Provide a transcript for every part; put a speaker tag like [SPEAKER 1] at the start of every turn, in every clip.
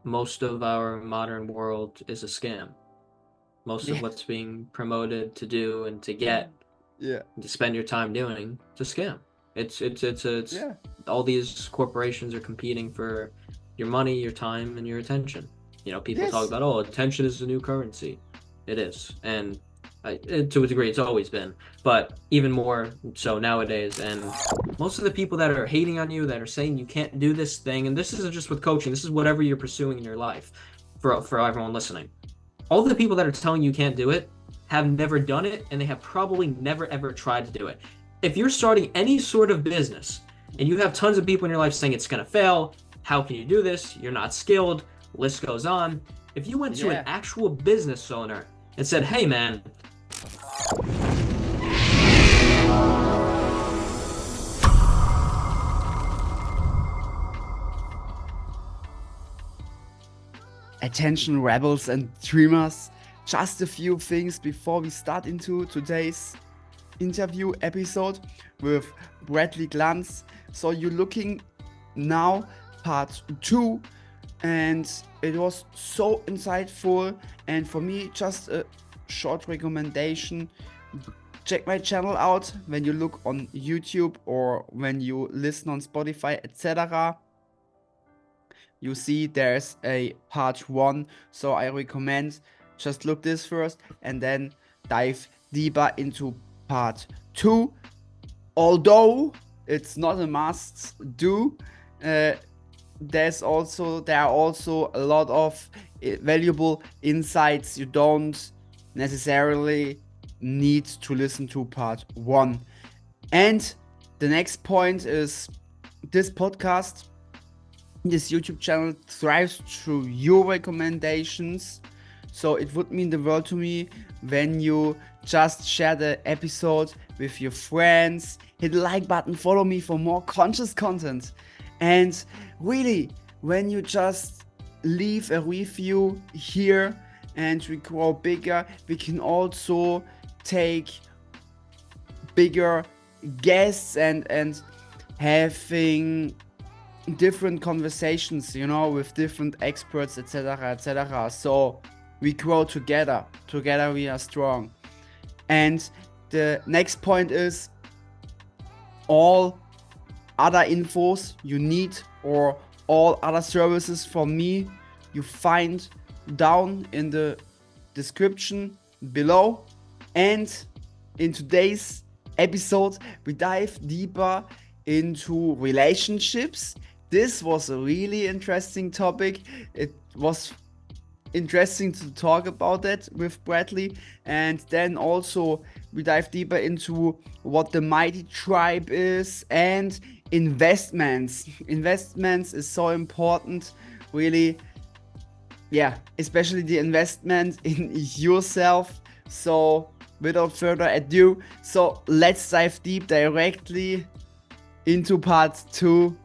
[SPEAKER 1] most of our modern world is a scam. Most of
[SPEAKER 2] Yeah.
[SPEAKER 1] what's being promoted to do and to get
[SPEAKER 2] Yeah.
[SPEAKER 1] and to spend your time doing, it's a scam. It's
[SPEAKER 2] Yeah.
[SPEAKER 1] all these corporations are competing for your money, your time, and your attention. People talk
[SPEAKER 2] Yes.
[SPEAKER 1] about, oh, attention is the new currency. It is, and to a degree, it's always been, but even more so nowadays. And most of the people that are hating on you, that are saying you can't do this thing, and this isn't just with coaching, this is whatever you're pursuing in your life, for everyone listening. All the people that are telling you can't do it have never done it, and they have probably never ever tried to do it. If you're starting any sort of business and you have tons of people in your life saying it's going to fail, how can you do this? You're not skilled, list goes on. If you went to an
[SPEAKER 2] Yeah.
[SPEAKER 1] actual business owner and said, hey man,
[SPEAKER 2] Attention, rebels and dreamers. Just a few things before we start into today's interview episode with Bradley Glantz. So you're looking now part 2, and it was so insightful. And for me, just a short recommendation: check my channel out when you look on YouTube or when you listen on Spotify, etc. You see there's a part 1, so I recommend just look this first and then dive deeper into part 2. Although it's not a must do, there are also a lot of valuable insights. You don't necessarily need to listen to part 1. And the next point is, this podcast, this YouTube channel thrives through your recommendations. So it would mean the world to me when you just share the episode with your friends, hit the like button, follow me for more conscious content. And really, when you just leave a review here and we grow bigger, we can also take bigger guests and having different conversations, with different experts, etc., etc. So we grow together. Together we are strong. And the next point is, all other infos you need or all other services from me, you find down in the description below. And in today's episode, we dive deeper into relationships. This was a really interesting topic. It was interesting to talk about that with Bradley. And then also we dive deeper into what the mighty tribe is and investments. Investments is so important, really. Yeah, especially the investment in yourself. So without further ado, so let's dive deep directly into part 2.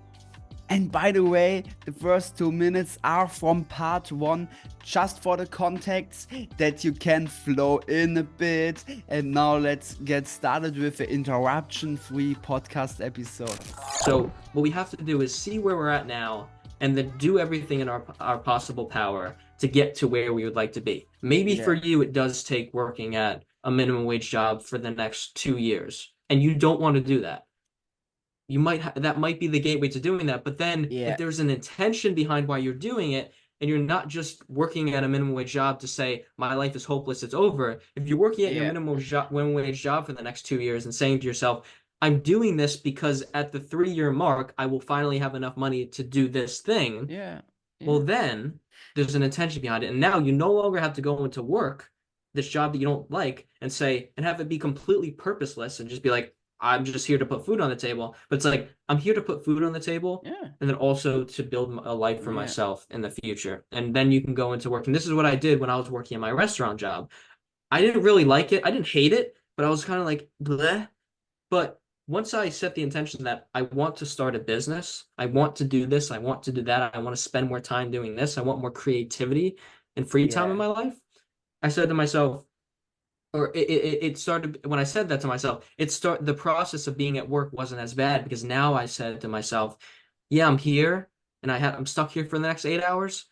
[SPEAKER 2] And by the way, the first 2 minutes are from part 1, just for the context that you can flow in a bit. And now let's get started with the interruption-free podcast episode.
[SPEAKER 1] so what we have to do is see where we're at now and then do everything in our possible power to get to where we would like to be. Maybe for
[SPEAKER 2] Yeah.
[SPEAKER 1] you, it does take working at a minimum wage job for the next 2 years, and you don't want to do that. That might be the gateway to doing that. But then if
[SPEAKER 2] Yeah.
[SPEAKER 1] there's an intention behind why you're doing it, and you're not just working at a minimum wage job to say my life is hopeless, it's over. If you're working at your
[SPEAKER 2] Yeah.
[SPEAKER 1] minimum wage job for the next 2 years and saying to yourself, I'm doing this because at the 3 year mark, I will finally have enough money to do this thing.
[SPEAKER 2] Yeah.
[SPEAKER 1] Well,
[SPEAKER 2] Yeah.
[SPEAKER 1] then there's an intention behind it. And now you no longer have to go into work, this job that you don't like, and have it be completely purposeless and just be like, I'm just here to put food on the table. But it's like, I'm here to put food on the table
[SPEAKER 2] Yeah.
[SPEAKER 1] and then also to build a life for
[SPEAKER 2] Yeah.
[SPEAKER 1] myself in the future. And then you can go into work. And this is what I did when I was working in my restaurant job. I didn't really like it. I didn't hate it, but I was kind of like, bleh. But once I set the intention that I want to start a business, I want to do this, I want to do that, I want to spend more time doing this, I want more creativity and free time in
[SPEAKER 2] Yeah.
[SPEAKER 1] my life, I said to myself, or it started when I said that to myself, the process of being at work wasn't as bad because now I said to myself, yeah, I'm here and I'm stuck here for the next 8 hours.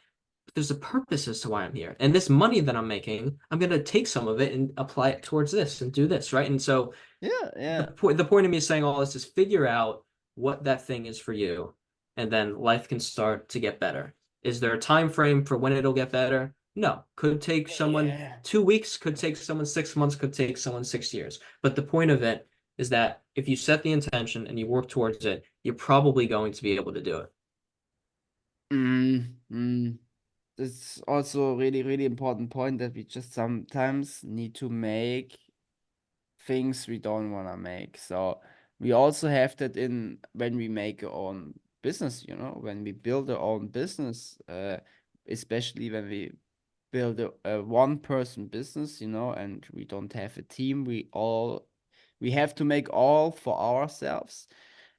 [SPEAKER 1] there's a purpose as to why I'm here. And this money that I'm making, I'm gonna take some of it and apply it towards this and do this, right? And so
[SPEAKER 2] Yeah,
[SPEAKER 1] the
[SPEAKER 2] yeah.
[SPEAKER 1] point of me saying all this is figure out what that thing is for you, and then life can start to get better. Is there a time frame for when it'll get better? No. Could take someone
[SPEAKER 2] Yeah.
[SPEAKER 1] 2 weeks, could take someone 6 months, could take someone 6 years. But the point of it is that if you set the intention and you work towards it, you're probably going to be able to do it.
[SPEAKER 2] Mm, mm. It's also a really, really important point that we just sometimes need to make things we don't want to make. So we also have that in when we make our own business, when we build our own business, especially when we build a one person business, and we don't have a team, we have to make all for ourselves.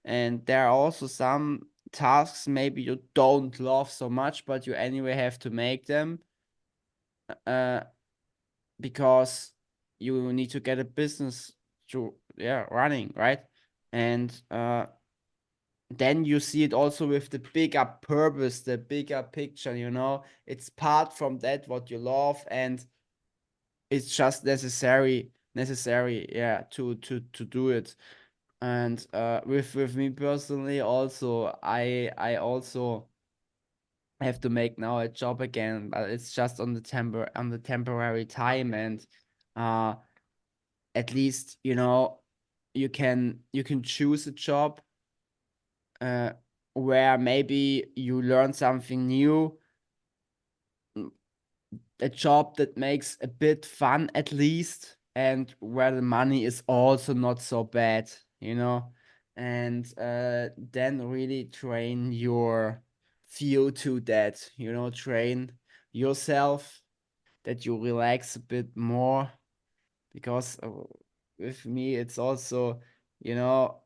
[SPEAKER 2] And there are also some tasks maybe you don't love so much, but you anyway have to make them. Uh, because you need to get a business to running, right? And then you see it also with the bigger purpose, the bigger picture, it's part from that what you love, and it's just necessary, yeah, to do it. And with me personally also, I also have to make now a job again, but it's just on the temporary time. And uh at least you can choose a job uh where maybe you learn something new, a job that makes a bit fun at least, and where the money is also not so bad, and then really train your feel to that, train yourself that you relax a bit more. Because with me it's also, you know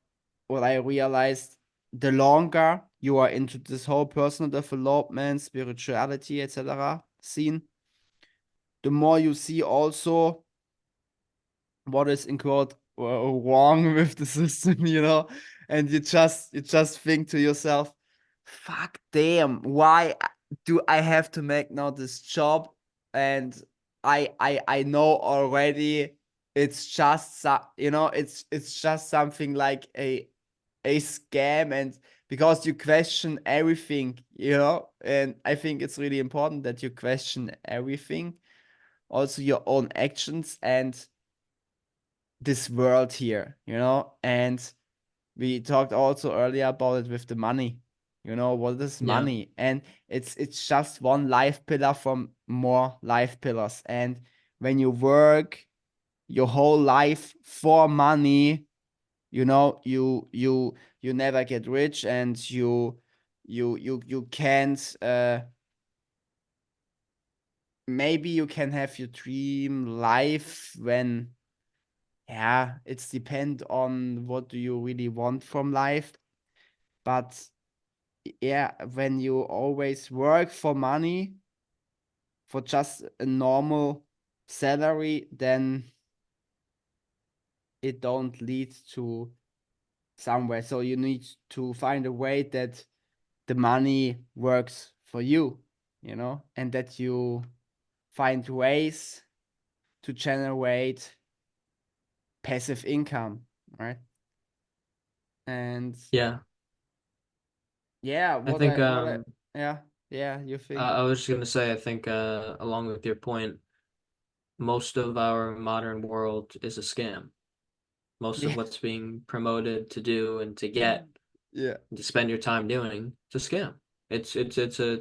[SPEAKER 2] what I realized: the longer you are into this whole personal development, spirituality, etc. scene, the more you see also what is in quote wrong with the system, and you just think to yourself, fuck, damn, why do I have to make now this job? And I know already it's just it's just something like a scam. And because you question everything, and I think it's really important that you question everything, also your own actions and this world here, and we talked also earlier about it with the money. What is
[SPEAKER 1] Yeah.
[SPEAKER 2] money? And it's just one life pillar from more life pillars. And when you work your whole life for money, you never get rich, and you can't maybe you can have your dream life when, yeah, it's depend on what do you really want from life. But yeah, when you always work for money, for just a normal salary, then it don't lead to somewhere. So you need to find a way that the money works for you, and that you find ways to generate passive income, right? And
[SPEAKER 1] Yeah.
[SPEAKER 2] yeah,
[SPEAKER 1] I think
[SPEAKER 2] yeah, yeah, you think?
[SPEAKER 1] I was just gonna say I think along with your point, most of our modern world is a scam. Most of
[SPEAKER 2] Yeah,
[SPEAKER 1] what's being promoted to do and to get
[SPEAKER 2] yeah,
[SPEAKER 1] and to spend your time doing, it's a scam. It's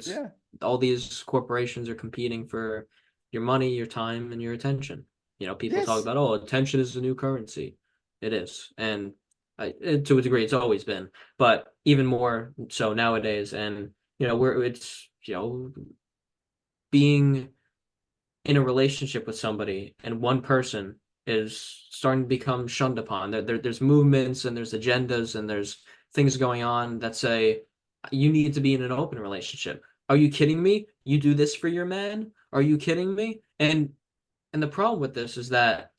[SPEAKER 2] yeah.
[SPEAKER 1] all these corporations are competing for your money, your time, and your attention. People talk
[SPEAKER 2] Yes,
[SPEAKER 1] about, oh, attention is the new currency. It is, and to a degree, it's always been, but even more so nowadays. And where it's being in a relationship with somebody and one person is starting to become shunned upon. There's movements and there's agendas and there's things going on that say you need to be in an open relationship. Are you kidding me? You do this for your man? Are you kidding me? And the problem with this is that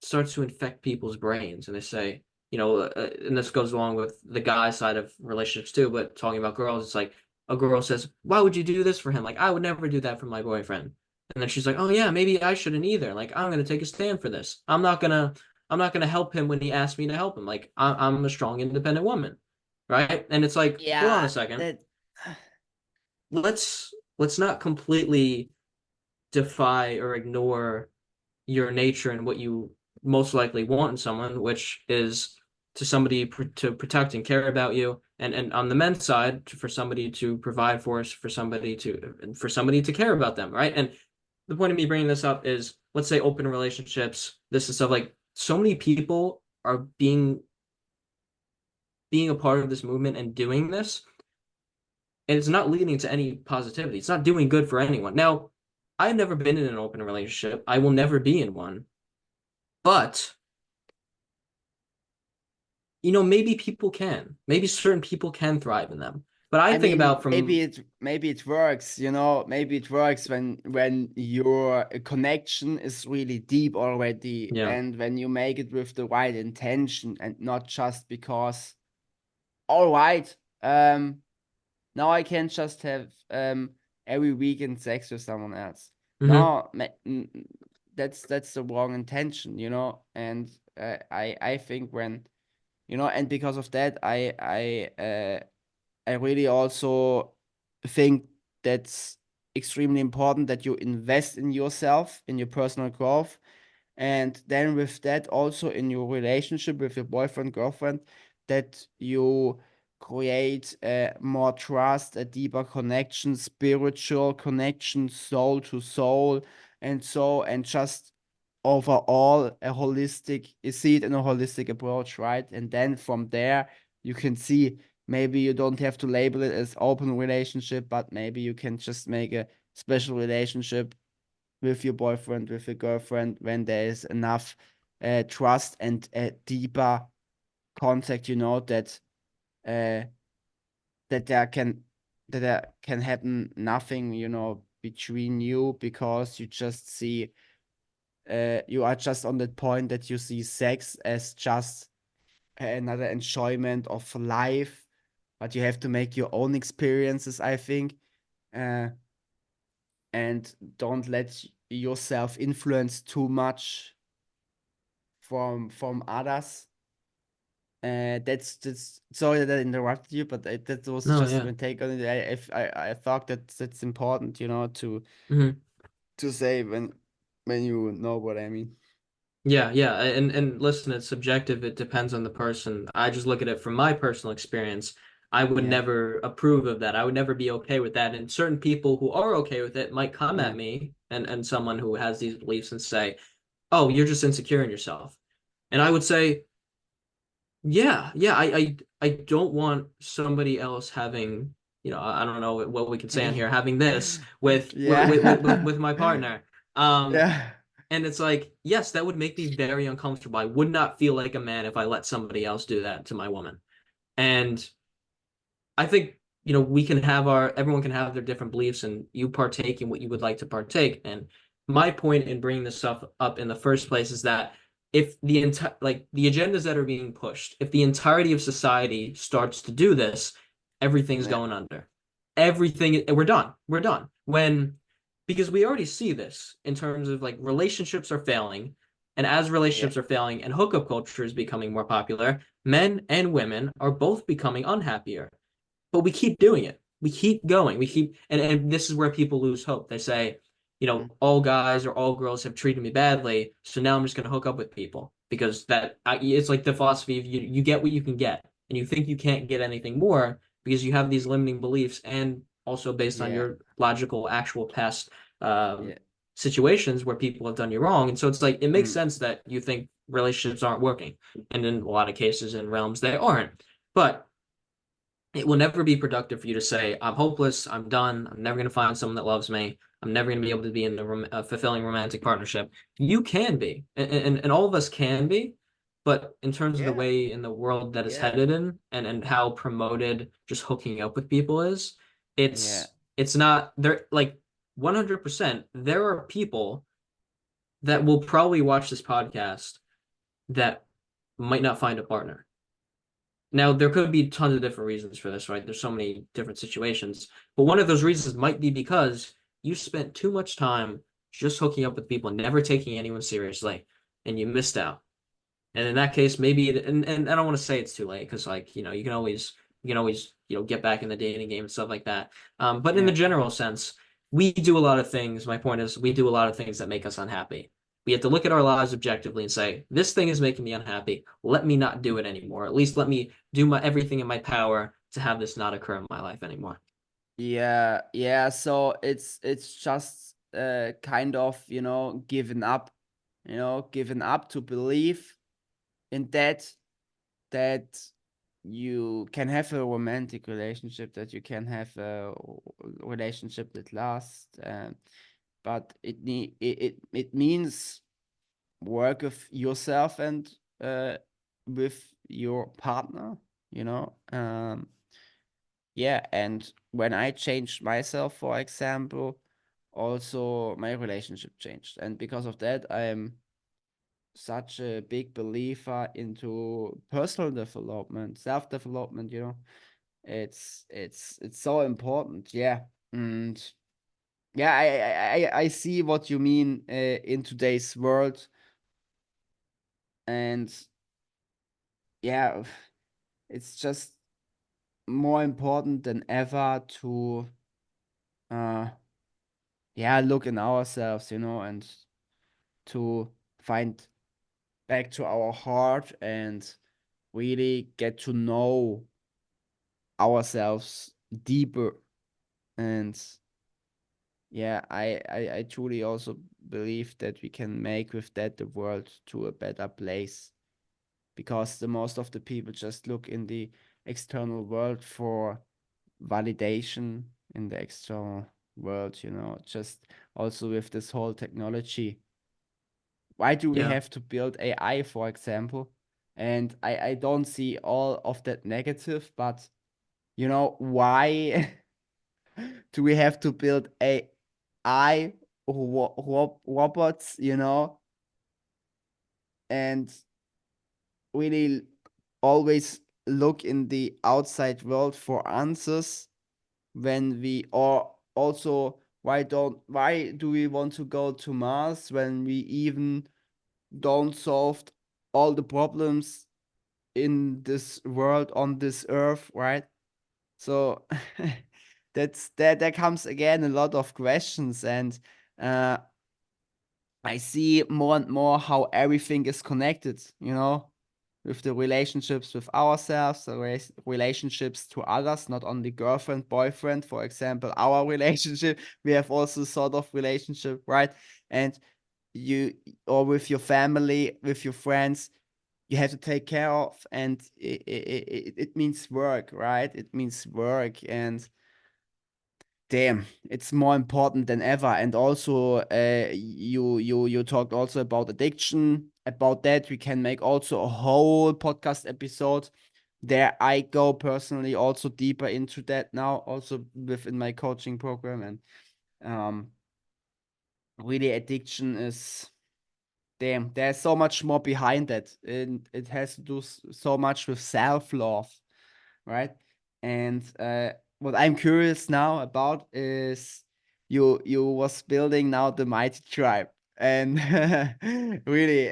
[SPEAKER 1] it starts to infect people's brains, and they say, and this goes along with the guy side of relationships too, but talking about girls, it's like a girl says, "Why would you do this for him? Like, I would never do that for my boyfriend." And then she's like, "Oh yeah, maybe I shouldn't either. Like, I'm gonna take a stand for this. I'm not gonna help him when he asks me to help him. Like, I'm a strong, independent woman, right?" And it's like, hold on a
[SPEAKER 2] Yeah,
[SPEAKER 1] second.
[SPEAKER 2] that
[SPEAKER 1] Let's not completely defy or ignore your nature and what you most likely want in someone, which is to somebody to protect and care about you, and on the men's side, for somebody to provide for us, for somebody to care about them, right? And the point of me bringing this up is, let's say open relationships, this is stuff like so many people are being a part of this movement and doing this, and it's not leading to any positivity. It's not doing good for anyone. Now, I've never been in an open relationship. I will never be in one. But, maybe people can. Maybe certain people can thrive in them. But I
[SPEAKER 2] I
[SPEAKER 1] think
[SPEAKER 2] mean,
[SPEAKER 1] about from,
[SPEAKER 2] maybe it works, maybe it works when your connection is really deep already,
[SPEAKER 1] yeah.
[SPEAKER 2] and when you make it with the right intention and not just because, all right, now I can just have every weekend sex with someone else.
[SPEAKER 1] Hmm.
[SPEAKER 2] No, that's the wrong intention, and I think when, and because of that, I really also think that's extremely important that you invest in yourself, in your personal growth. And then with that, also in your relationship with your boyfriend, girlfriend, that you create more trust, a deeper connection, spiritual connection, soul to soul, and just overall a holistic, you see it in a holistic approach, right? And then from there, you can see, maybe you don't have to label it as open relationship, but maybe you can just make a special relationship with your boyfriend, with your girlfriend, when there is enough trust and a deeper contact, uh, that there can happen nothing, between you, because you just see, you are just on that point that you see sex as just another enjoyment of life, but you have to make your own experiences, I think, uh, and don't let yourself influence too much from others. That's sorry that I interrupted you, but that was
[SPEAKER 1] No,
[SPEAKER 2] just
[SPEAKER 1] yeah.
[SPEAKER 2] my take on it. I thought that that's important,
[SPEAKER 1] Hmm.
[SPEAKER 2] to say when you know what I mean.
[SPEAKER 1] Yeah, yeah. And listen, it's subjective. It depends on the person. I just look at it from my personal experience. I would
[SPEAKER 2] Yeah,
[SPEAKER 1] never approve of that. I would never be okay with that. And certain people who are okay with it might come
[SPEAKER 2] yeah,
[SPEAKER 1] at me, and someone who has these beliefs, and say, "Oh, you're just insecure in yourself." And I would say, yeah, yeah, I don't want somebody else having, I don't know what we could say on here, having this
[SPEAKER 2] yeah,
[SPEAKER 1] with my partner. Um,
[SPEAKER 2] yeah,
[SPEAKER 1] and it's like, yes, that would make me very uncomfortable. I would not feel like a man if I let somebody else do that to my woman. And I think, everyone can have their different beliefs, and you partake in what you would like to partake. And my point in bringing this stuff up in the first place is that if the entire, like the agendas that are being pushed, if the entirety of society starts to do this, everything's
[SPEAKER 2] yeah,
[SPEAKER 1] going under. Everything, we're done. We're done. Because we already see this in terms of, like, relationships are failing. And as
[SPEAKER 2] yeah,
[SPEAKER 1] relationships are failing and hookup culture is becoming more popular, men and women are both becoming unhappier, but we keep doing it. We keep going. And this is where people lose hope. They say,
[SPEAKER 2] mm,
[SPEAKER 1] all guys or all girls have treated me badly, so now I'm just going to hook up with people, because it's like the philosophy of, you get what you can get, and you think you can't get anything more because you have these limiting beliefs, and also based on
[SPEAKER 2] yeah,
[SPEAKER 1] your logical, actual past um,
[SPEAKER 2] yeah,
[SPEAKER 1] situations where people have done you wrong. And so it's like, it makes
[SPEAKER 2] mm,
[SPEAKER 1] sense that you think relationships aren't working, and in a lot of cases and realms they aren't. But it will never be productive for you to say, "I'm hopeless, I'm done, I'm never going to find someone that loves me, I'm never going to be able to be in a fulfilling romantic partnership." You can be, and all of us can be, but in terms of the
[SPEAKER 2] yeah,
[SPEAKER 1] way in the world that is
[SPEAKER 2] yeah,
[SPEAKER 1] headed in, and how promoted just hooking up with people is,
[SPEAKER 2] yeah,
[SPEAKER 1] it's not there. Like, 100%, there are people that will probably watch this podcast that might not find a partner. Now, there could be tons of different reasons for this, right? There's so many different situations. But one of those reasons might be because you spent too much time just hooking up with people and never taking anyone seriously, and you missed out. And in that case, maybe and I don't want to say it's too late because like, you can always, get back in the dating game and stuff like that. But in the
[SPEAKER 2] Yeah.
[SPEAKER 1] general sense, we do a lot of things. My point is we do a lot of things that make us unhappy. We have to look at our lives objectively and say, this thing is making me unhappy. Let me not do it anymore. At least let me do my everything in my power to have this not occur in my life anymore.
[SPEAKER 2] Yeah, yeah. So it's just kind of, given up, given up to believe in that you can have a romantic relationship, that you can have a relationship that lasts, but it means work with yourself and with your partner, you know. Yeah, and when I changed myself, for example, also my relationship changed, and because of that, I am such a big believer into personal development, self development. It's so important. Yeah, and yeah, I see what you mean in today's world, and yeah, it's just more important than ever to uh yeah, look in ourselves, and to find back to our heart and really get to know ourselves deeper. And yeah, I truly also believe that we can make with that the world to a better place, because the most of the people just look in the external world for validation in the external world, just also with this whole technology. Why do we
[SPEAKER 1] Yeah.
[SPEAKER 2] have to build AI, for example? And I don't see all of that negative, but why do we have to build AI robots, and really always look in the outside world for answers, when we or also why do we want to go to Mars when we even don't solve all the problems in this world, on this earth, right? So that comes again a lot of questions, and uh I see more and more how everything is connected, with the relationships with ourselves, the relationships to others, not only girlfriend, boyfriend, for example, our relationship, we have also sort of relationship, right? And you, or with your family, with your friends, you have to take care of, and it means work, right? It means work, and damn, it's more important than ever. And also, you talked also about addiction. About that, we can make also a whole podcast episode. There, I go personally also deeper into that now, also within my coaching program. And um, really, addiction is, damn. There's so much more behind that, and it has to do so much with self-love, right? And what I'm curious now about is, you was building now the mighty tribe, and really,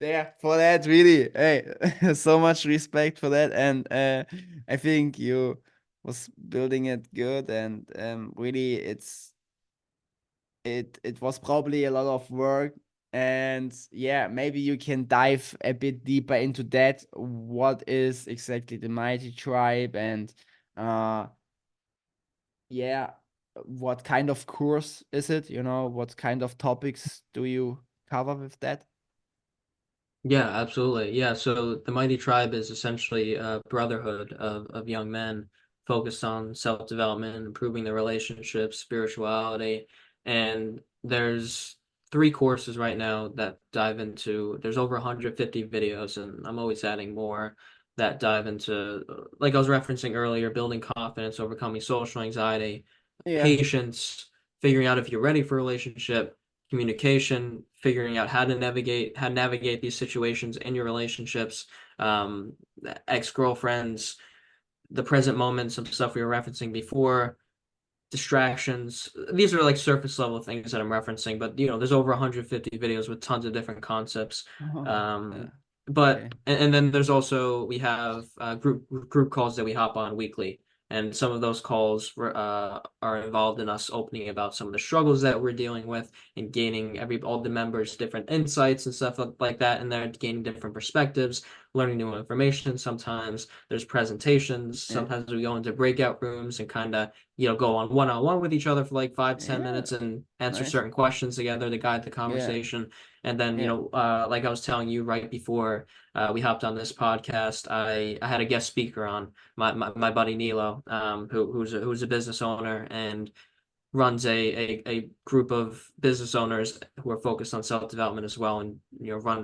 [SPEAKER 2] yeah, for that, really, hey, so much respect for that, and I think you was building it good, and really, it was probably a lot of work. And yeah, maybe you can dive a bit deeper into that. What is exactly the mighty tribe? And uh yeah, what kind of course is it? What kind of topics do you cover with that?
[SPEAKER 1] Yeah, absolutely. Yeah, so the Mighty Tribe is essentially a brotherhood of young men focused on self-development, improving their relationships, spirituality, and there's three courses right now that dive into, there's over 150 videos, and I'm always adding more that dive into, like I was referencing earlier, building confidence, overcoming social anxiety,
[SPEAKER 2] Yeah.
[SPEAKER 1] patience, figuring out if you're ready for a relationship, communication, figuring out how to navigate these situations in your relationships, um, ex-girlfriends, the present moment, some stuff we were referencing before, distractions. These are like surface level things that I'm referencing, but there's over 150 videos with tons of different concepts.
[SPEAKER 2] Oh,
[SPEAKER 1] Um,
[SPEAKER 2] yeah.
[SPEAKER 1] but
[SPEAKER 2] Okay.
[SPEAKER 1] and then there's also we have group calls that we hop on weekly, and some of those calls are involved in us opening about some of the struggles that we're dealing with and gaining all the members different insights and stuff like that, and they're gaining different perspectives, learning new information. Sometimes there's presentations.
[SPEAKER 2] Yeah.
[SPEAKER 1] Sometimes we go into breakout rooms and kind of go on one-on-one with each other for like 5 to 10 minutes
[SPEAKER 2] Yeah.
[SPEAKER 1] and answer
[SPEAKER 2] Nice.
[SPEAKER 1] certain questions together to guide the
[SPEAKER 2] Yeah.
[SPEAKER 1] conversation. And then,
[SPEAKER 2] Yeah.
[SPEAKER 1] like I was telling you right before we hopped on this podcast, I had a guest speaker on my buddy Nilo, who's a business owner and runs a group of business owners who are focused on self-development as well, and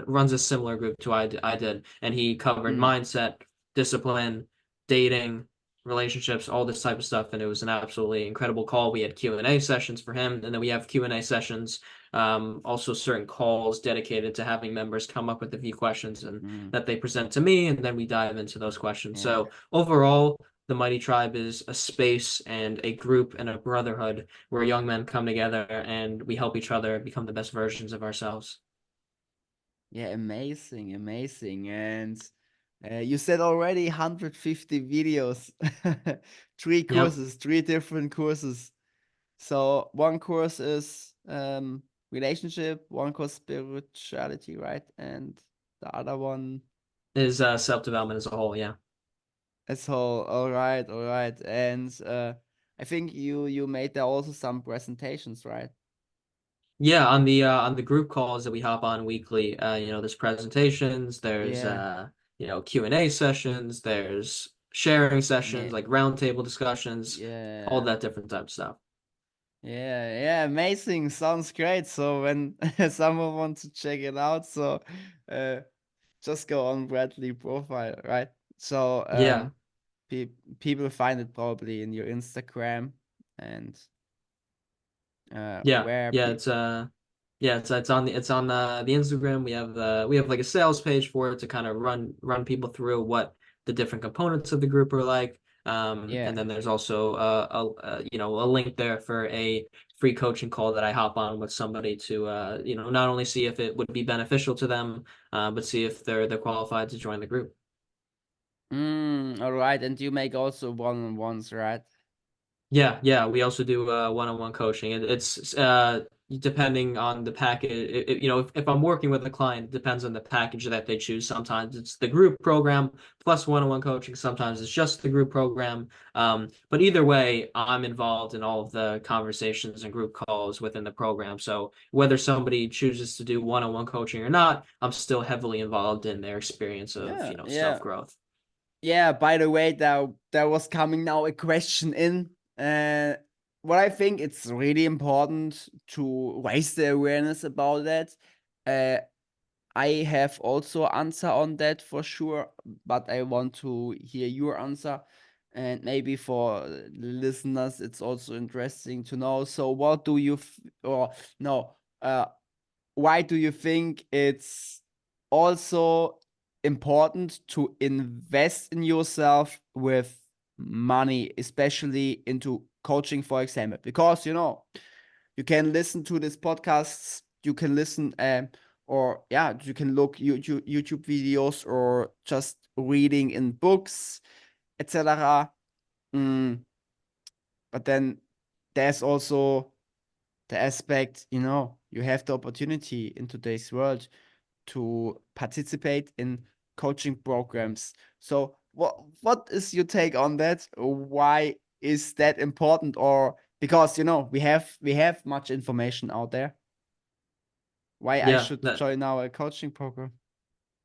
[SPEAKER 1] runs a similar group to I did, and he covered
[SPEAKER 2] Mm.
[SPEAKER 1] mindset, discipline, dating, relationships, all this type of stuff, and it was an absolutely incredible call. We had Q&A sessions for him, and then we have Q&A sessions, also certain calls dedicated to having members come up with a few questions and
[SPEAKER 2] Mm.
[SPEAKER 1] that they present to me, and then we dive into those questions.
[SPEAKER 2] Yeah.
[SPEAKER 1] So overall, the Mighty Tribe is a space and a group and a brotherhood where young men come together and we help each other become the best versions of ourselves.
[SPEAKER 2] Yeah, amazing, amazing. And you said already 150 videos, three
[SPEAKER 1] Yep.
[SPEAKER 2] courses, three different courses. So one course is relationship, one course spirituality, right? And the other one
[SPEAKER 1] Is self-development as a whole, yeah.
[SPEAKER 2] as whole. All right, all right. And I think you made there also some presentations, right?
[SPEAKER 1] Yeah, on the group calls that we hop on weekly, there's presentations, there's
[SPEAKER 2] Yeah,
[SPEAKER 1] Q&A sessions, there's sharing
[SPEAKER 2] yeah,
[SPEAKER 1] sessions, like roundtable discussions, all
[SPEAKER 2] yeah.
[SPEAKER 1] that different type of stuff.
[SPEAKER 2] Yeah, yeah, amazing. Sounds great. So when someone wants to check it out, so uh just go on Bradley profile, right? So
[SPEAKER 1] Yeah.
[SPEAKER 2] pe people find it probably in your Instagram and
[SPEAKER 1] Yeah,
[SPEAKER 2] where
[SPEAKER 1] yeah,
[SPEAKER 2] pe
[SPEAKER 1] it's on the Instagram. We have like a sales page for it to kind of run people through what the different components of the group are like. And
[SPEAKER 2] yeah.
[SPEAKER 1] then there's also a link there for a free coaching call that I hop on with somebody to not only see if it would be beneficial to them, but see if they're qualified to join the group.
[SPEAKER 2] All right. And you make also one-on-ones, right?
[SPEAKER 1] Yeah, yeah. We also do one-on-one coaching. It's depending on the package. If I'm working with a client, it depends on the package that they choose. Sometimes it's the group program plus one-on-one coaching. Sometimes it's just the group program. But either way, I'm involved in all of the conversations and group calls within the program. So whether somebody chooses to do one-on-one coaching or not, I'm still heavily involved in their experience of,
[SPEAKER 2] Yeah, yeah.
[SPEAKER 1] self-growth.
[SPEAKER 2] Yeah, by the way, there was coming now a question in. Uh, what I think it's really important to raise the awareness about that. Uh, I have also answer on that for sure, but I want to hear your answer. And maybe for listeners, it's also interesting to know. So, what do you, or no, why do you think it's also important to invest in yourself with money, especially into coaching, for example? Because you can listen to this podcasts, you can listen, or yeah, you can look YouTube videos or just reading in books, etc. Mm, but then there's also the aspect, you have the opportunity in today's world to participate in coaching programs. So what is your take on that? Why is that important? Or because we have much information out there. Why I
[SPEAKER 1] Yeah,
[SPEAKER 2] should
[SPEAKER 1] that
[SPEAKER 2] join now a coaching program?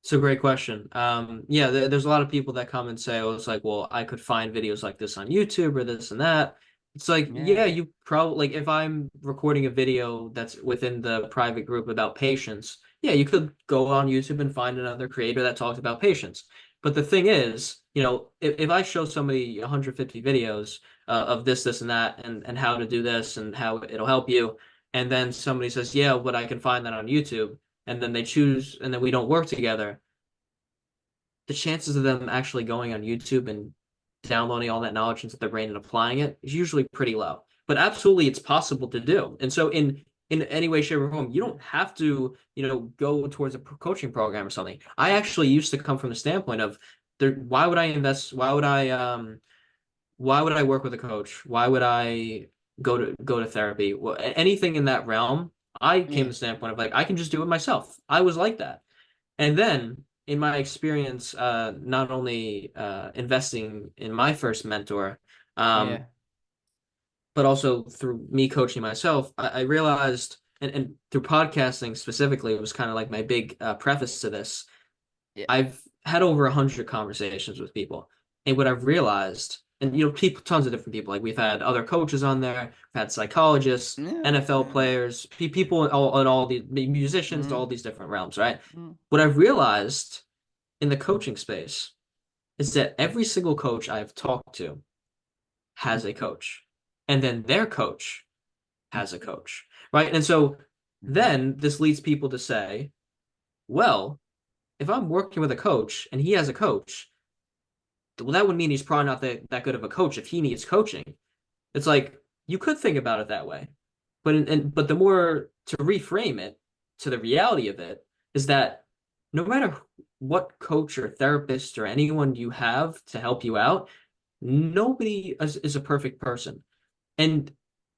[SPEAKER 1] It's a great question. Yeah, there's a lot of people that come and say, "Oh, it's like, well, I could find videos like this on YouTube or this and that." It's like,
[SPEAKER 2] Yeah.
[SPEAKER 1] yeah, you probably like if I'm recording a video that's within the private group about patience, yeah, you could go on YouTube and find another creator that talks about patience. But the thing is, if I show somebody 150 videos of this, and that, and how to do this and how it'll help you, and then somebody says, "Yeah, but I can find that on YouTube." And then they choose, and then we don't work together, the chances of them actually going on YouTube and downloading all that knowledge into their brain and applying it is usually pretty low. But absolutely, it's possible to do. And so in any way, shape, or form, you don't have to, go towards a coaching program or something. I actually used to come from the standpoint of there, why would I invest? Why would I work with a coach? Why would I go to therapy? Well, anything in that realm, I came to
[SPEAKER 2] Yeah.
[SPEAKER 1] the standpoint of like I can just do it myself. I was like that. And then in my experience, not only investing in my first mentor, um,
[SPEAKER 2] Yeah.
[SPEAKER 1] but also through me coaching myself, I realized, and through podcasting specifically, it was kind of like my big preface to this.
[SPEAKER 2] Yeah.
[SPEAKER 1] I've had over 100 conversations with people, and what I've realized, and people, tons of different people. Like we've had other coaches on there, we've had psychologists,
[SPEAKER 2] Yeah.
[SPEAKER 1] NFL
[SPEAKER 2] Yeah.
[SPEAKER 1] players, people in all the musicians, all
[SPEAKER 2] Mm,
[SPEAKER 1] these different realms, right?
[SPEAKER 2] mm,
[SPEAKER 1] What I've realized in the coaching space is that every single coach I've talked to has a coach, and then their coach has a coach, right? And so
[SPEAKER 2] mhm.
[SPEAKER 1] then this leads people to say, well, if I'm working with a coach and he has a coach, well, that would mean he's probably not that good of a coach if he needs coaching. It's like you could think about it that way, but the more to reframe it to the reality of it is that no matter what coach or therapist or anyone you have to help you out, nobody is a perfect person. And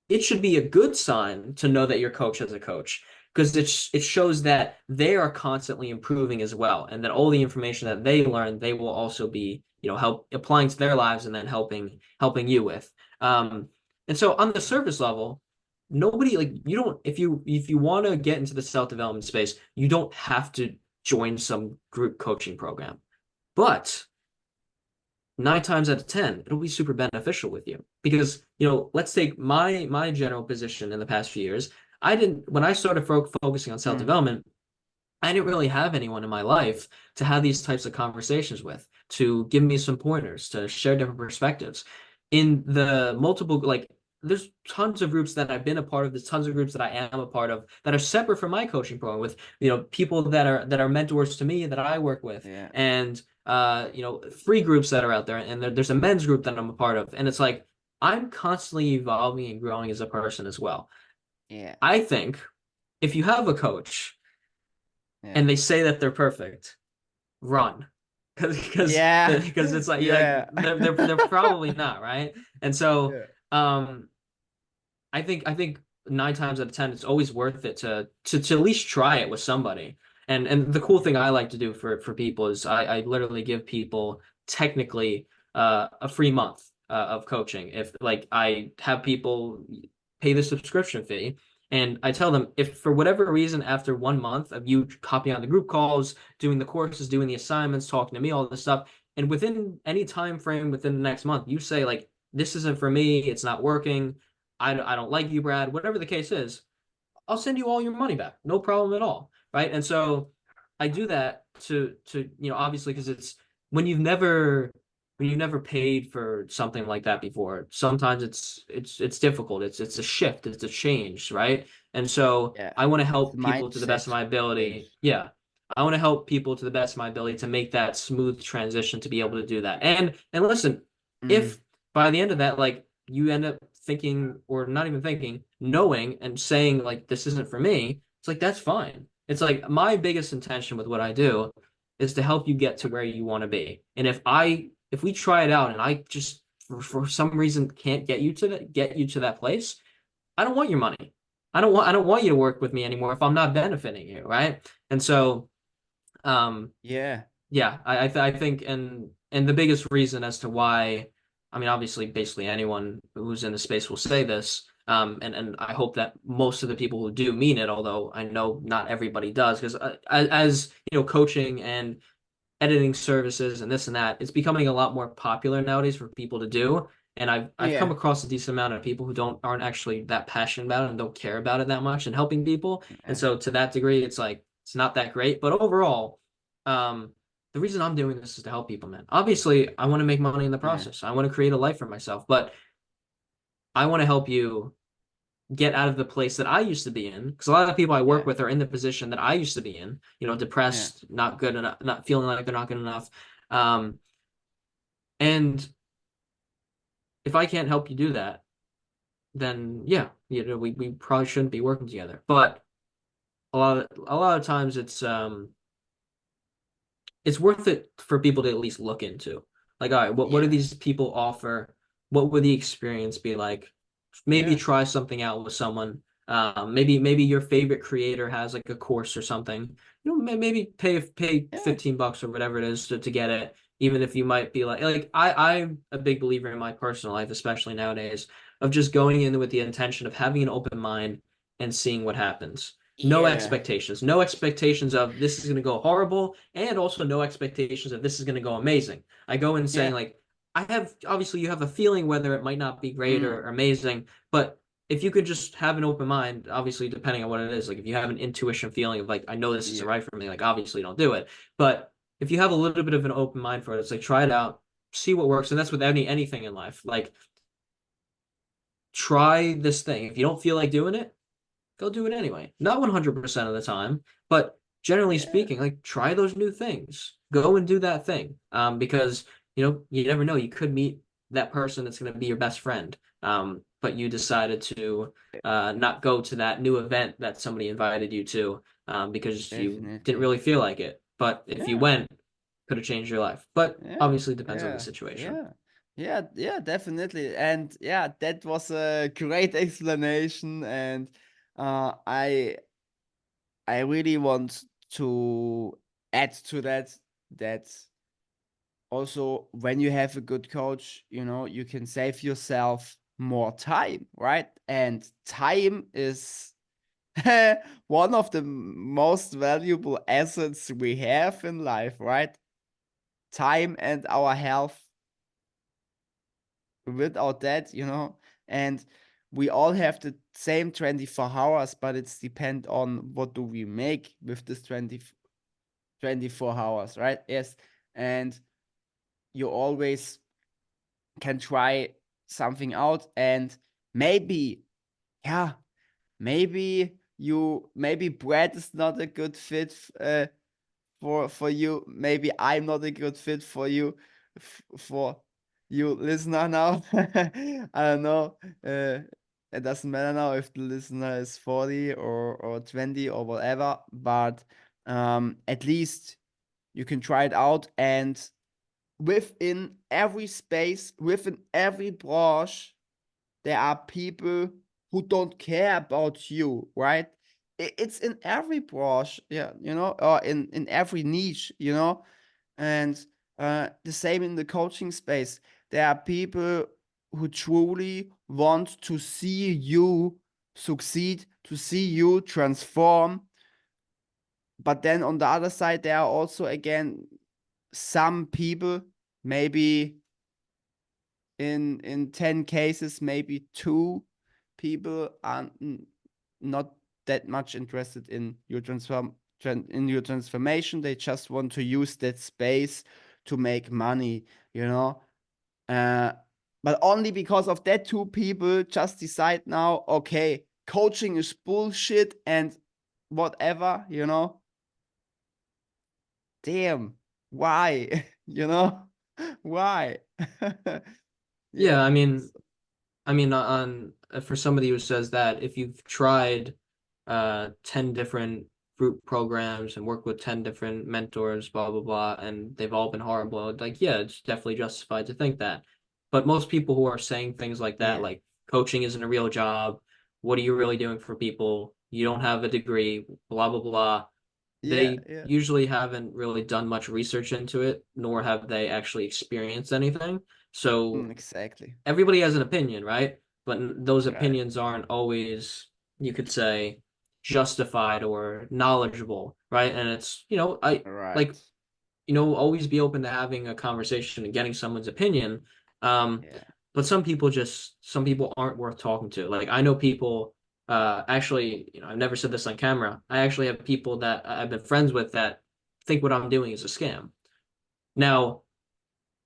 [SPEAKER 1] it should be a good sign to know that your coach has a coach because it shows that they are constantly improving as well, and that all the information that they learn, they will also be, help applying to their lives and then helping you with. Um, and so on the surface level, nobody like you don't if you want to get into the self-development space, you don't have to join some group coaching program. But 9 times out of 10, it'll be super beneficial with you because, let's take my general position in the past few years. I didn't, when I started focusing on
[SPEAKER 2] Mm.
[SPEAKER 1] self-development, I didn't really have anyone in my life to have these types of conversations with, to give me some pointers, to share different perspectives. In the multiple, like, there's tons of groups that I've been a part of. There's tons of groups that I am a part of that are separate from my coaching program with, people that are mentors to me that I work with,
[SPEAKER 2] Yeah.
[SPEAKER 1] and free groups that are out there. And there's a men's group that I'm a part of, and it's like I'm constantly evolving and growing as a person as well.
[SPEAKER 2] Yeah.
[SPEAKER 1] I think if you have a coach
[SPEAKER 2] Yeah.
[SPEAKER 1] and they say that they're perfect, run, because
[SPEAKER 2] Yeah.
[SPEAKER 1] because it's like
[SPEAKER 2] Yeah.
[SPEAKER 1] they're probably not, right? And so
[SPEAKER 2] Yeah.
[SPEAKER 1] um I think 9 times out of 10 it's always worth it to at least try it with somebody. And the cool thing I like to do for people is I literally give people technically a free month of coaching. If like I have people pay the subscription fee, and I tell them if for whatever reason after 1 month of you copying on the group calls, doing the courses, doing the assignments, talking to me, all this stuff, and within any time frame within the next month, you say like this isn't for me, it's not working, I don't like you, Brad, whatever the case is, I'll send you all your money back. No problem at all. Right. And so I do that to, obviously because it's when you've never when you've never paid for something like that before, sometimes it's difficult. It's a shift, it's a change, right? And so
[SPEAKER 2] Yeah.
[SPEAKER 1] I want to
[SPEAKER 2] It's the
[SPEAKER 1] help people to the best of
[SPEAKER 2] mindset
[SPEAKER 1] my
[SPEAKER 2] change.
[SPEAKER 1] ability. Yeah. I want to help people to the best of my ability to make that smooth transition to be able to do that. And listen,
[SPEAKER 2] Mm.
[SPEAKER 1] if by the end of that, like you end up thinking or not even thinking, knowing and saying like this isn't for me, it's like that's fine. It's like my biggest intention with what I do is to help you get to where you want to be. And if we try it out and I just for some reason can't get you to that place, I don't want your money. I don't want you to work with me anymore if I'm not benefiting you, right? And so um
[SPEAKER 2] Yeah.
[SPEAKER 1] yeah, I think and the biggest reason as to why, I mean, obviously, basically anyone who's in the space will say this, and I hope that most of the people who do mean it, although I know not everybody does, because as coaching and editing services and this and that, it's becoming a lot more popular nowadays for people to do. And I've come
[SPEAKER 2] Yeah.
[SPEAKER 1] across a decent amount of people who aren't actually that passionate about it and don't care about it that much and helping people. And
[SPEAKER 2] Yeah.
[SPEAKER 1] so to that degree, it's like it's not that great. But overall, um, the reason I'm doing this is to help people, man. Obviously, I want to make money in the
[SPEAKER 2] Yeah.
[SPEAKER 1] process. I want to create a life for myself, but I want to help you get out of the place that I used to be in. Because a lot of people I work
[SPEAKER 2] Yeah.
[SPEAKER 1] with are in the position that I used to be in,
[SPEAKER 2] Yeah.
[SPEAKER 1] depressed, not good enough, not feeling like they're not good enough. And if I can't help you do that, then yeah, we probably shouldn't be working together. But a lot of times it's worth it for people to at least look into. Like, all right, what do
[SPEAKER 2] Yeah.
[SPEAKER 1] these people offer? What would the experience be like? Maybe
[SPEAKER 2] Yeah.
[SPEAKER 1] try something out with someone. Maybe your favorite creator has like a course or something. Maybe pay
[SPEAKER 2] Yeah.
[SPEAKER 1] $15 or whatever it is to get it. Even if you might be like I'm a big believer in my personal life, especially nowadays, of just going in with the intention of having an open mind and seeing what happens. No
[SPEAKER 2] Yeah.
[SPEAKER 1] expectations. No expectations of this is going to go horrible, and also no expectations of this is going to go amazing. I go in saying
[SPEAKER 2] Yeah.
[SPEAKER 1] like, I have obviously you have a feeling whether it might not be great
[SPEAKER 2] Mm.
[SPEAKER 1] or amazing, but if you could just have an open mind, obviously depending on what it is, like if you have an intuition feeling of like I know this isn't
[SPEAKER 2] Yeah.
[SPEAKER 1] right for me, like obviously don't do it. But if you have a little bit of an open mind for it, it's like try it out, see what works, and that's with anything in life. Like try this thing. If you don't feel like doing it, go do it anyway. Not 100% of the time, but generally
[SPEAKER 2] Yeah.
[SPEAKER 1] speaking, like try those new things. Go and do that thing. Because you never know. You could meet that person that's going to be your best friend. But you decided to not go to that new event that somebody invited you to because you didn't
[SPEAKER 2] Definitely.
[SPEAKER 1] really feel like it. But if you
[SPEAKER 2] Yeah.
[SPEAKER 1] went, could have changed your life. But
[SPEAKER 2] Yeah.
[SPEAKER 1] obviously depends on the
[SPEAKER 2] Yeah.
[SPEAKER 1] situation.
[SPEAKER 2] Yeah. Yeah. Yeah. Definitely. And yeah, that was a great explanation. And uh, I I really want to add to that also when you have a good coach, you can save yourself more time, right? And time is one of the most valuable assets we have in life, right? Time and our health. Without that, and we all have the same 24 hours, but it's depend on what do we make with this 24 hours, right? Yes. And you always can try something out, and maybe, yeah, maybe bread is not a good fit for you. Maybe I'm not a good fit for you, for you listener now. I don't know. It doesn't matter now if the listener is 40 or 20 or whatever, but at least you can try it out. And within every space, within every branch, there are people who don't care about you, right? It's in every branch, yeah, or in every niche, and the same in the coaching space. There are people who truly want to see you succeed, to see you transform. But then on the other side, there are also, again, some people, maybe in 10 cases, maybe two people are not that much interested in your transformation. They just want to use that space to make money, you know uh, but only because of that two people just decide now, okay, coaching is bullshit and whatever, damn, why? Why?
[SPEAKER 1] Yeah,
[SPEAKER 2] Yeah.
[SPEAKER 1] I mean, on for somebody who says that if you've tried 10 different group programs and worked with 10 different mentors, blah blah blah, and they've all been horrible, like yeah, it's definitely justified to think that. But most people who are saying things like that,
[SPEAKER 2] Yeah.
[SPEAKER 1] like coaching isn't a real job, what are you really doing for people? You don't have a degree, blah blah blah.
[SPEAKER 2] Yeah.
[SPEAKER 1] They
[SPEAKER 2] Yeah.
[SPEAKER 1] usually haven't really done much research into it, nor have they actually experienced anything. So
[SPEAKER 2] Exactly.
[SPEAKER 1] everybody has an opinion, right? But those
[SPEAKER 2] Right.
[SPEAKER 1] opinions aren't always, you could say, justified or knowledgeable, right? And it's, I like,
[SPEAKER 2] Right.
[SPEAKER 1] always be open to having a conversation and getting someone's opinion. Um,
[SPEAKER 2] Yeah.
[SPEAKER 1] but some people aren't worth talking to. Like I know people, actually, I've never said this on camera. I actually have people that I've been friends with that think what I'm doing is a scam. Now,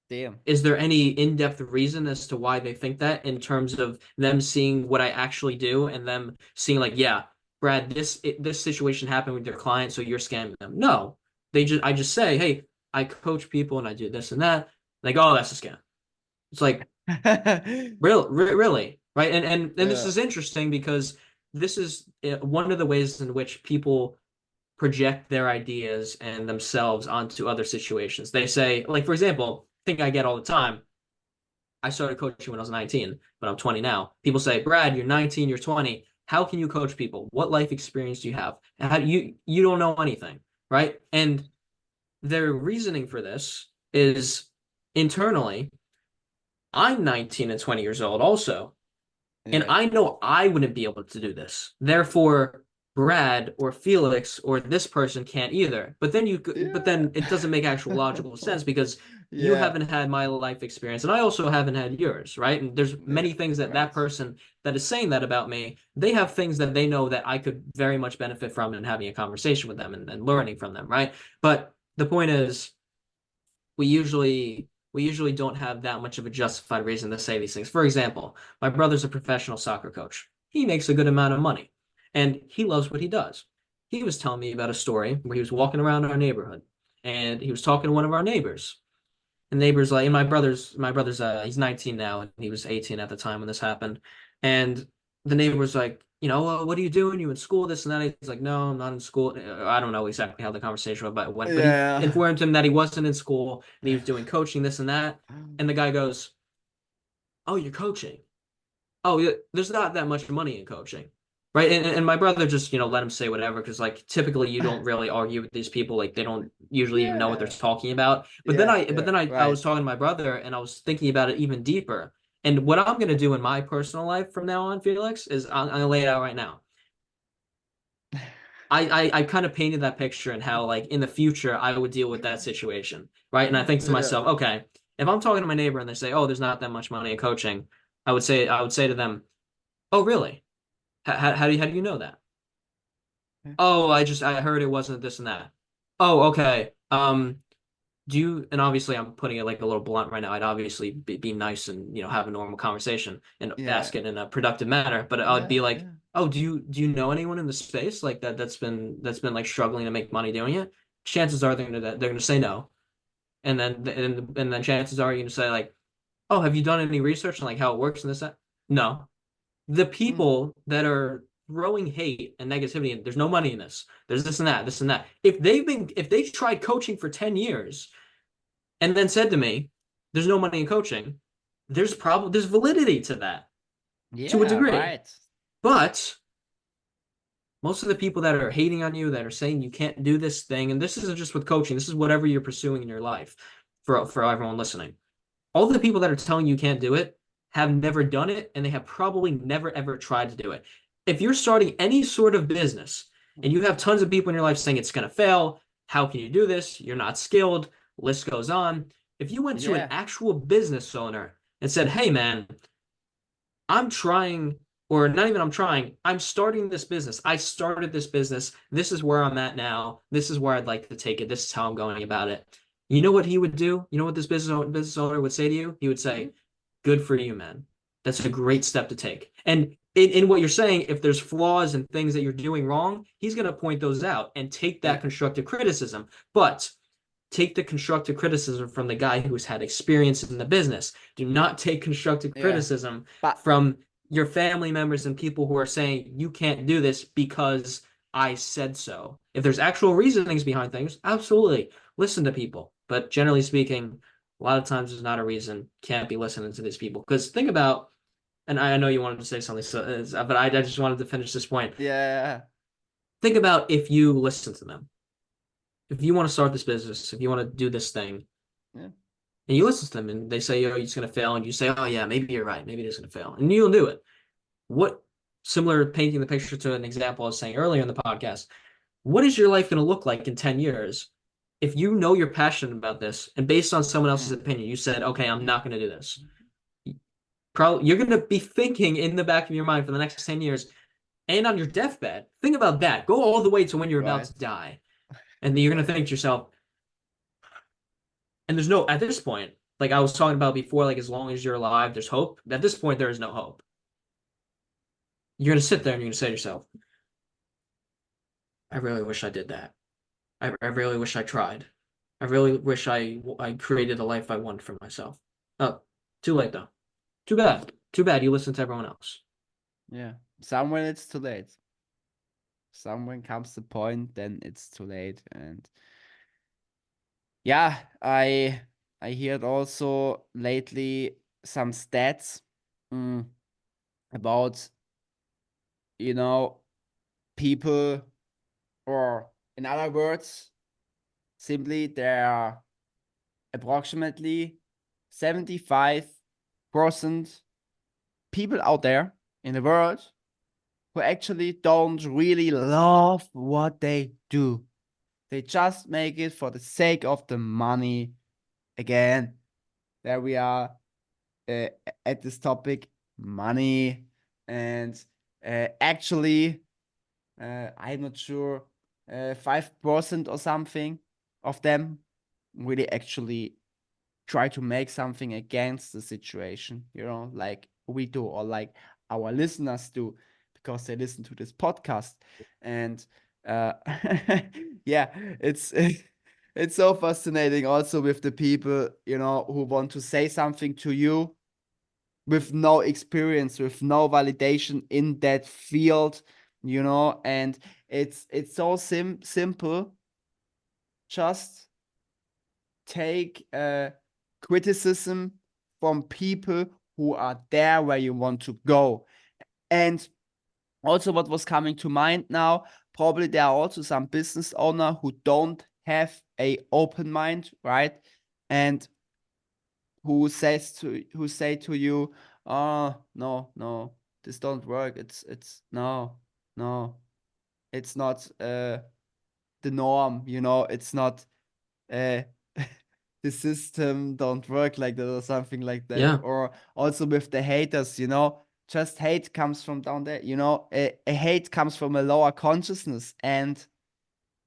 [SPEAKER 2] Damn.
[SPEAKER 1] is there any in-depth reason as to why they think that in terms of them seeing what I actually do and them seeing like, yeah, Brad, this situation happened with your client, so you're scamming them? No, I just say, hey, I coach people and I do this and that. Like, oh, that's a scam. It's like, really, right? And this
[SPEAKER 2] Yeah.
[SPEAKER 1] is interesting because this is one of the ways in which people project their ideas and themselves onto other situations. They say, like, for example, thing I get all the time. I started coaching when I was 19, but I'm 20 now. People say, Brad, you're 19, you're 20. How can you coach people? What life experience do you have? How do you don't know anything, right? And their reasoning for this is internally, I'm 19 and 20 years old also. And
[SPEAKER 2] Yeah.
[SPEAKER 1] I know I wouldn't be able to do this. Therefore, Brad or Felix or this person can't either. But
[SPEAKER 2] Yeah.
[SPEAKER 1] then it doesn't make actual logical sense because you
[SPEAKER 2] Yeah.
[SPEAKER 1] haven't had my life experience and I also haven't had yours, right? And there's
[SPEAKER 2] Yeah.
[SPEAKER 1] many things that
[SPEAKER 2] Right.
[SPEAKER 1] that person that is saying that about me, they have things that they know that I could very much benefit from in having a conversation with them and learning from them, right? But the point is, we usually don't have that much of a justified reason to say these things. For example, my brother's a professional soccer coach. He makes a good amount of money and he loves what he does. He was telling me about a story where he was walking around our neighborhood and he was talking to one of our neighbors. And neighbors like, and my brother's he's 19 now and he was 18 at the time when this happened. And the neighbor was like, what are you doing? You in school? This and that. He's like, no, I'm not in school. I don't know exactly how the conversation went, but he
[SPEAKER 2] Yeah.
[SPEAKER 1] informed him that he wasn't in school and he was doing coaching, this and that. And the guy goes, oh, you're coaching. Oh, yeah, there's not that much money in coaching. Right. And my brother just, let him say whatever because like typically you don't really argue with these people. Like they don't usually even know what they're
[SPEAKER 2] Yeah.
[SPEAKER 1] talking about. But then
[SPEAKER 2] Yeah.
[SPEAKER 1] I but
[SPEAKER 2] Yeah.
[SPEAKER 1] then I was
[SPEAKER 2] Right.
[SPEAKER 1] talking to my brother and I was thinking about it even deeper. And what I'm gonna do in my personal life from now on, Felix, is I'm gonna lay it out right now. I kind of painted that picture and how like in the future I would deal with that situation. Right. And I think to
[SPEAKER 2] Yeah.
[SPEAKER 1] myself, okay, if I'm talking to my neighbor and they say, oh, there's not that much money in coaching, I would say to them, oh, really? How do you know that? Oh, I heard it wasn't this and that. Oh, okay. And obviously I'm putting it like a little blunt right now. I'd obviously be nice and have a normal conversation and
[SPEAKER 2] Yeah.
[SPEAKER 1] ask it in a productive manner. But I'd
[SPEAKER 2] Yeah.
[SPEAKER 1] be like,
[SPEAKER 2] Yeah.
[SPEAKER 1] oh, do you know anyone in the space like that's been like struggling to make money doing it? Chances are they're gonna say no. And then chances are you're gonna say like, oh, have you done any research on like how it works and this that? No. The
[SPEAKER 2] Mm.
[SPEAKER 1] people that are throwing hate and negativity and there's no money in this. There's this and that, this and that. If they tried coaching for 10 years and then said to me, there's no money in coaching, there's validity to that to a
[SPEAKER 2] Yeah.
[SPEAKER 1] degree.
[SPEAKER 2] Right.
[SPEAKER 1] But most of the people that are hating on you, that are saying you can't do this thing, and this isn't just with coaching, this is whatever you're pursuing in your life for everyone listening. All the people that are telling you can't do it have never done it, and they have probably never ever tried to do it. If you're starting any sort of business and you have tons of people in your life saying it's going to fail, how can you do this? You're not skilled, list goes on. If you went to an
[SPEAKER 2] Yeah.
[SPEAKER 1] actual business owner and said, hey man, I'm trying, or not even I'm trying, I'm starting this business. I started this business. This is where I'm at now. This is where I'd like to take it. This is how I'm going about it. You know what he would do? You know what this business owner would say to you? He would
[SPEAKER 2] Mhm.
[SPEAKER 1] say, good for you, man. That's a great step to take. And in what you're saying, if there's flaws and things that you're doing wrong, he's going to point those out and take
[SPEAKER 2] Yeah.
[SPEAKER 1] that constructive criticism. But take the constructive criticism from the guy who's had experience in the business. Do not take constructive
[SPEAKER 2] Yeah.
[SPEAKER 1] criticism
[SPEAKER 2] But
[SPEAKER 1] from your family members and people who are saying you can't do this because I said so. If there's actual reasonings behind things, absolutely listen to people. But generally speaking, a lot of times there's not a reason. Can't be listening to these people. Because think about, and I know you wanted to say something, but I just wanted to finish this point.
[SPEAKER 2] yeah.
[SPEAKER 1] Think about if you listen to them. If you want to start this business, if you want to do this thing,
[SPEAKER 2] Yeah.
[SPEAKER 1] and you listen to them and they say, oh, it's going to fail. And you say, oh, yeah, maybe you're right. Maybe it is going to fail. And you'll do it. What, similar painting the picture to an example I was saying earlier in the podcast, what is your life going to look like in 10 years if you know you're passionate about this and based on someone else's
[SPEAKER 2] Mm.
[SPEAKER 1] opinion, you said, okay, I'm not going to do this. Probably you're going to be thinking in the back of your mind for the next 10 years and on your deathbed. Think about that. Go all the way to when you're about
[SPEAKER 2] Right.
[SPEAKER 1] to die. And then you're going to think to yourself, and there's no, at this point, like I was talking about before, like as long as you're alive, there's hope. At this point, there is no hope. You're going to sit there and you're going to say to yourself, I really wish I did that. I really wish I tried. I really wish I created the life I want for myself. Oh, too late though. Too bad. Too bad you listen to everyone else.
[SPEAKER 2] Yeah. Somewhere it's too late. Somewhere comes the point, then it's too late. And yeah, I heard also lately some stats mm, about, you know, people, or in other words, simply there are approximately 75% people out there in the world who actually don't really love what they do. They just make it for the sake of the money. Again, there we are, uh, at this topic, money. And actually, I'm not sure, 5% or something of them really actually try to make something against the situation, like we do, or like our listeners do, because they listen to this podcast. And uh yeah, it's it's so fascinating also with the people, who want to say something to you with no experience, with no validation in that field, and it's so simple. Just take criticism from people who are there where you want to go. And also, what was coming to mind now, probably there are also some business owner who don't have a open mind, right? And who say to you, oh, no, no, this don't work. It's no, no, it's not the norm, it's not uh the system don't work like that, or something like that.
[SPEAKER 1] Yeah,
[SPEAKER 2] Or also with the haters, just hate comes from down there, a hate comes from a lower consciousness. And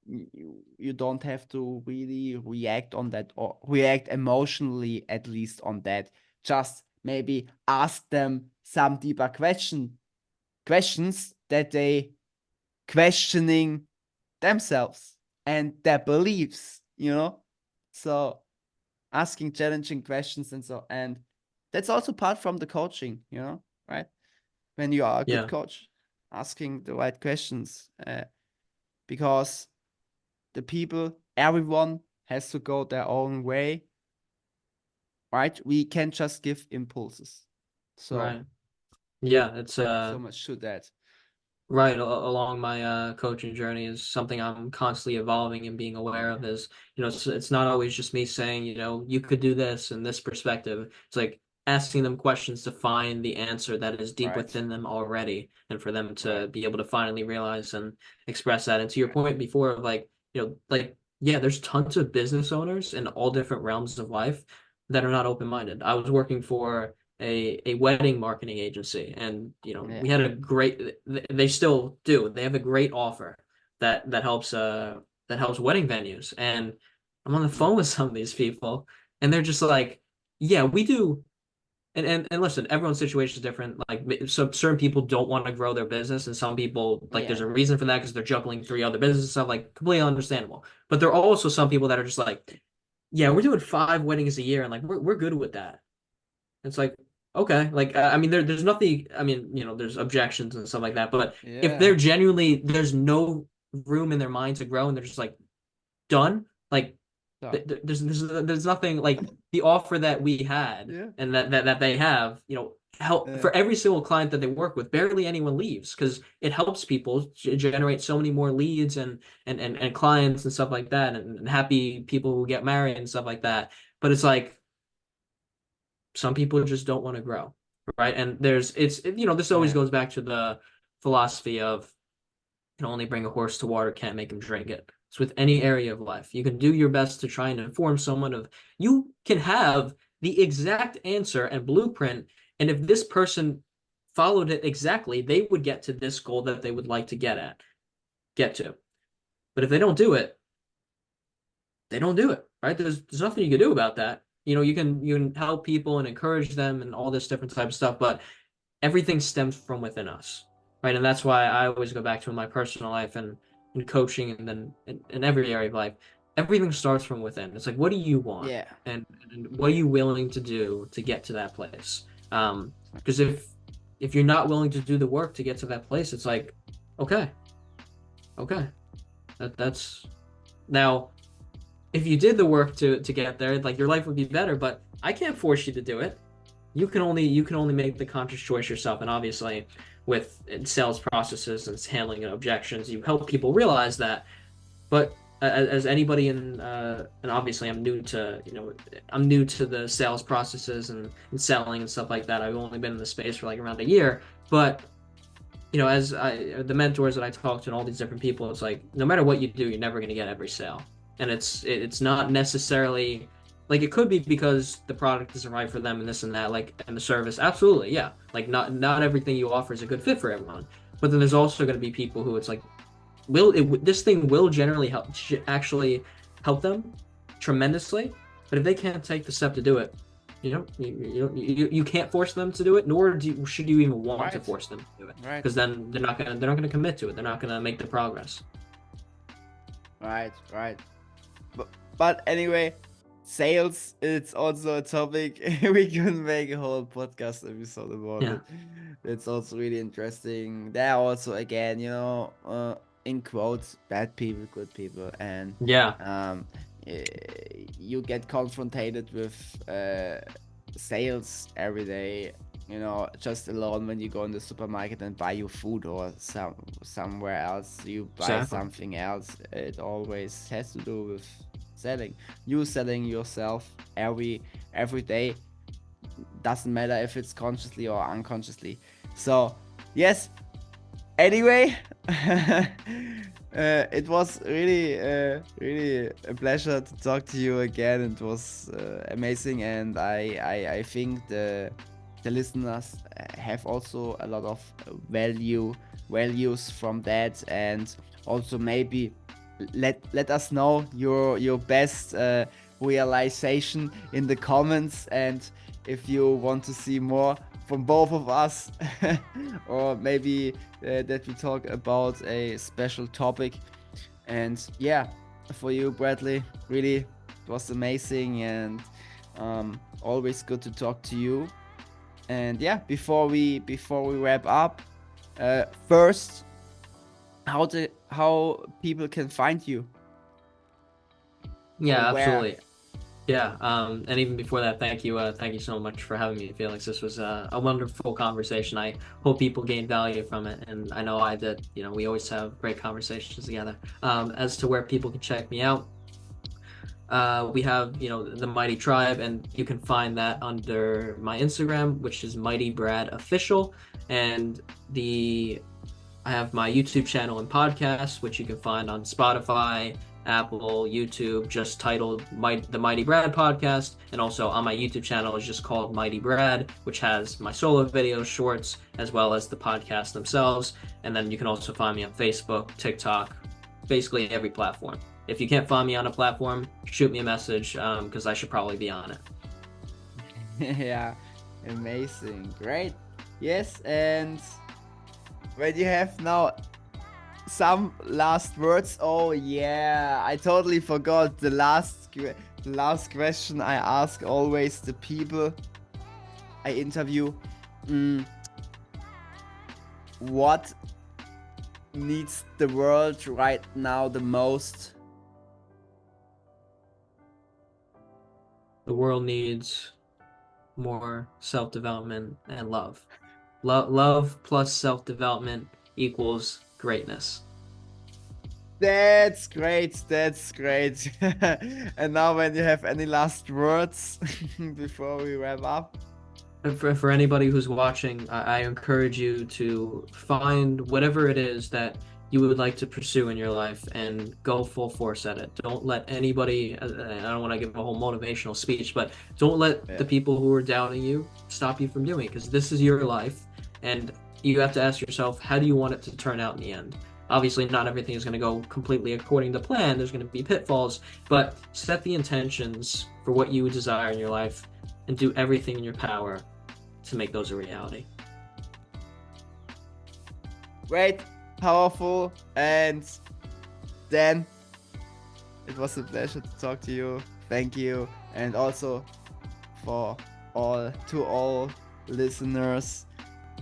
[SPEAKER 2] you don't have to really react on that, or react emotionally, at least on that. Just maybe ask them some deeper questions that they questioning themselves and their beliefs, so asking challenging questions. And that's also part from the coaching, right? When you are a good
[SPEAKER 1] yeah,
[SPEAKER 2] coach, asking the right questions, because everyone has to go their own way, right? We can't just give impulses. So
[SPEAKER 1] right. Yeah, it's
[SPEAKER 2] so much to that.
[SPEAKER 1] right along my coaching journey is something I'm constantly evolving and being aware
[SPEAKER 2] Yeah,
[SPEAKER 1] of is, it's not always just me saying, you could do this in this perspective. It's like asking them questions to find the answer that is deep
[SPEAKER 2] right,
[SPEAKER 1] within them already, and for them
[SPEAKER 2] right,
[SPEAKER 1] to be able to finally realize and express that. And to your point before of like, like, yeah, there's tons of business owners in all different realms of life that are not open-minded. I was working for a wedding marketing agency, and
[SPEAKER 2] yeah,
[SPEAKER 1] we had a great, they still do, they have a great offer that helps wedding venues. And I'm on the
[SPEAKER 2] mm,
[SPEAKER 1] phone with some of these people, and they're just like, yeah, we do. And listen, everyone's situation is different. Like, so certain people don't want to grow their business, and some people, like, there's
[SPEAKER 2] yeah,
[SPEAKER 1] a reason for that because they're juggling three other businesses and stuff. Like, completely understandable. But there are also some people that are just like, yeah, we're doing 5 weddings a year, and like we're good with that. It's like, okay, like, I mean, there's nothing. I mean, there's objections and stuff like that. But if
[SPEAKER 2] yeah,
[SPEAKER 1] they're genuinely, there's no room in their mind to grow, and they're just like done, like,
[SPEAKER 2] so,
[SPEAKER 1] there's nothing like the offer that we had
[SPEAKER 2] yeah,
[SPEAKER 1] and that they have. Help
[SPEAKER 2] yeah,
[SPEAKER 1] for every single client that they work with. Barely anyone leaves because it helps people generate so many more leads and clients and stuff like that, and happy people who get married and stuff like that. But it's like some people just don't want to grow, right? And this always
[SPEAKER 2] yeah,
[SPEAKER 1] goes back to the philosophy of, can only bring a horse to water, can't make him drink it. It's with any area of life. You can do your best to try and inform someone of, you can have the exact answer and blueprint, and if this person followed it exactly, they would get to this goal that they would like to get to. But if they don't do it, they don't do it, right? There's nothing you can do about that. You can help people and encourage them and all this different type of stuff, but everything stems from within us, right? And that's why I always go back to in my personal life and in coaching, and then in every area of life, everything starts from within. It's like, what do you want?
[SPEAKER 2] Yeah.
[SPEAKER 1] And what are you willing to do to get to that place? Because if you're not willing to do the work to get to that place, it's like, okay, okay, that's now. If you did the work to get there, like your life would be better. But I can't force you to do it. You can only make the conscious choice yourself. And obviously, with sales processes and handling objections, you help people realize that. But as anybody and obviously I'm new to the sales processes and selling and stuff like that. I've only been in the space for like around a year, but as the mentors that I talk to and all these different people, it's like no matter what you do, you're never going to get every sale, and it's not necessarily like it could be because the product isn't right for them and this and that, like and the service, absolutely, yeah, like not everything you offer is a good fit for everyone, but then there's also going to be people who it's like this thing will generally actually help them tremendously, but if they can't take the step to do it, you can't force them to do it, nor should you even want to
[SPEAKER 2] Right.
[SPEAKER 1] force them to do it,
[SPEAKER 2] Right.
[SPEAKER 1] because then they're not gonna commit to it. They're not gonna make the progress.
[SPEAKER 2] Right. Right. But anyway, sales, it's also a topic we can make a whole podcast episode about
[SPEAKER 1] Yeah,
[SPEAKER 2] it. It's also really interesting. There are also, again, in quotes, bad people, good people, and
[SPEAKER 1] yeah,
[SPEAKER 2] um, eh, you get confronted with sales every day. Just alone when you go in the supermarket and buy your food, or somewhere else you buy
[SPEAKER 1] exactly.
[SPEAKER 2] something else. It always has to do with selling. You selling yourself every day. Doesn't matter if it's consciously or unconsciously. So yes. Anyway, it was really a pleasure to talk to you again. It was amazing, and I think the listeners have also a lot of values from that, and also maybe let us know your best realization in the comments, and if you want to see more from both of us, or maybe that we talk about a special topic. And yeah, for you, Bradley, really, it was amazing, and always good to talk to you. And yeah, before we wrap up, first, how people can find you, or
[SPEAKER 1] Yeah,
[SPEAKER 2] where?
[SPEAKER 1] absolutely. Yeah, and even before that, thank you so much for having me, Felix. This was a wonderful conversation. I hope people gain value from it, and I know I did. We always have great conversations together. As to where people can check me out, we have the Mighty Tribe, and you can find that under my Instagram, which is Mighty Brad Official, and I have my YouTube channel and podcast, which you can find on Spotify, Apple, YouTube, just titled the Mighty Brad Podcast. And also on my YouTube channel is just called Mighty Brad, which has my solo videos, shorts, as well as the podcasts themselves. And then you can also find me on Facebook, TikTok, basically every platform. If you can't find me on a platform, shoot me a message, because I should probably be on it.
[SPEAKER 2] Yeah, amazing, great. Yes, and when you have now some last words. Oh yeah, I totally forgot the last question I ask always the people I interview. What needs the world right now the most?
[SPEAKER 1] The world needs more self-development and love. Love plus self-development equals greatness.
[SPEAKER 2] That's great. That's great. And now, when you have any last words before we wrap up?
[SPEAKER 1] For anybody who's watching, I encourage you to find whatever it is that you would like to pursue in your life and go full force at it. Don't let anybody, I don't want to give a whole motivational speech, but don't let the people who are doubting you stop you from doing it, because this is your life, and you have to ask yourself, how do you want it to turn out in the end? Obviously, not everything is going to go completely according to plan. There's going to be pitfalls, but set the intentions for what you desire in your life and do everything in your power to make those a reality.
[SPEAKER 2] Great, powerful, and then It was a pleasure to talk to you. Thank you. And also for all listeners,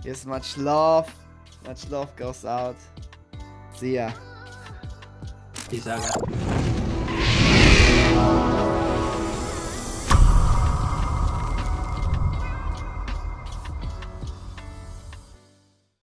[SPEAKER 2] here's much love. Much love goes out. See ya.
[SPEAKER 1] Peace out, guys.